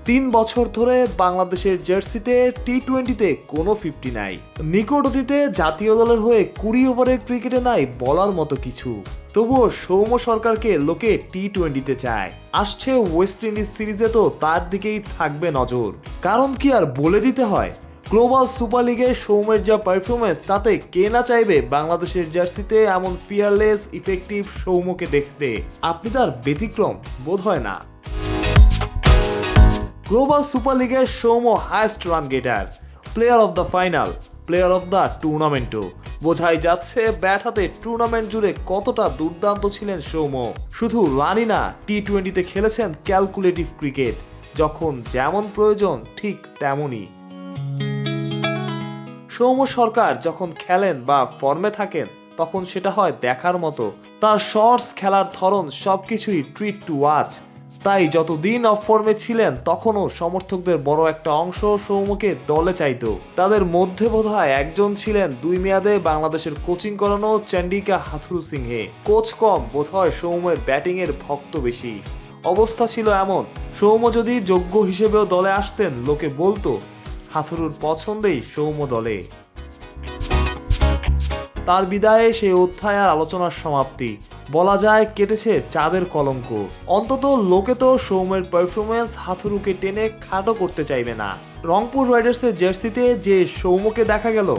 3 বছর ধরে বাংলাদেশের জার্সিতে টি-20তে কোনো 50 নাই। নিকট অতীতে জাতীয় দলের হয়ে 20 ওভারের ক্রিকেটে নাই বলার মতো কিছু। তবুও সৌম্য সরকারকে লোকে টি-20তে চায়। আসছে ওয়েস্ট ইন্ডিজ সিরিজে তো তার দিকেই থাকবে নজর। কারণ কি আর বলে দিতে হয়, গ্লোবাল সুপার লিগে সৌম্যের যা পারফরমেন্স তাতে কে না চাইবে বাংলাদেশের জার্সিতে এমন ফিয়ারলেস ইফেক্টিভ সৌম্যকে দেখতে। আপনি তার ব্যতিক্রম বোধ হয় না। গ্লোবাল সুপার লিগের Soumya highest run getter, player of the final, player of the টুর্নামেন্টও। বোঝাই যাচ্ছে ব্যাট হাতে টুর্নামেন্ট জুড়ে কতটা দুর্দান্ত ছিলেন সৌম্য। শুধু রানই না, টি-20তে খেলেছেন ক্যালকুলেটিভ ক্রিকেট, যখন যেমন প্রয়োজন ঠিক তেমনই। সৌম্য সরকার যখন খেলেন বা ফর্মে থাকেন তখন সেটা হয় দেখার মতো। তার শর্টস, খেলার ধরন সবকিছুই ট্রিট টু ওয়াচ। তাই যতদিন অফ ফর্মে ছিলেন তখনও সমর্থকদের বড় একটা অংশ সৌম্যকে দলে চাইতো। তাদের মধ্যে বোধহয় একজন ছিলেন 2 মেয়াদে বাংলাদেশের কোচিং করানো চন্ডিকা হাথুরুসিংহে। কোচ কম, বোধহয় সৌম্যের ব্যাটিং এর ভক্ত বেশি। অবস্থা ছিল এমন, সৌম্য যদি যোগ্য হিসেবেও দলে আসতেন লোকে বলতো হাথুরুর পছন্দেই সৌম্য দলে। তার বিদায়ে সেই অধ্যায় আর আলোচনার সমাপ্তি। বলা যায় কেটেছে চাঁদের কলঙ্ক। অন্তত লোকে তো সৌম্যের পারফরমেন্স হাথুরুকে টেনে খাটো করতে চাইবে না। রংপুর রাইডার্সের জার্সিতে যে সৌম্যকে দেখা গেল,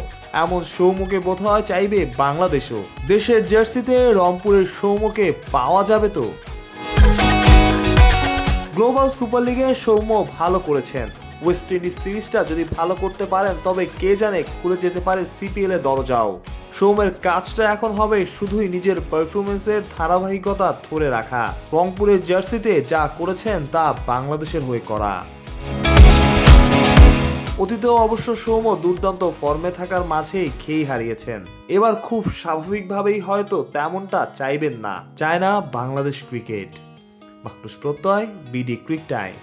এমন সৌম্যকে বোধহয় চাইবে বাংলাদেশও। দেশের জার্সিতে রংপুরের সৌম্যকে পাওয়া যাবে তো। গ্লোবাল সুপার লিগে সৌম্য ভালো করেছেন। ওয়েস্ট ইন্ডিজ সিরিজটা যদি ভালো করতে পারেন তবে কে জানে খুলে যেতে পারে সিপিএল এর দরজাও। সৌম্যের কাজটা এখন হবে শুধুই নিজের পারফরমেন্সের ধারাবাহিকতা ধরে রাখা। রংপুরের জার্সিতে যা করেছেন তা বাংলাদেশের হয়ে করা। অতীতেও অবশ্য সৌম্য দুর্দান্ত ফর্মে থাকার মাঝেই খেই হারিয়েছেন। এবার খুব স্বাভাবিকভাবেই হয়তো তেমনটা চাইবেন না, চায় না বাংলাদেশ ক্রিকেট। মাহফুজ প্রত্যয়, বিডি ক্রিক টাইম।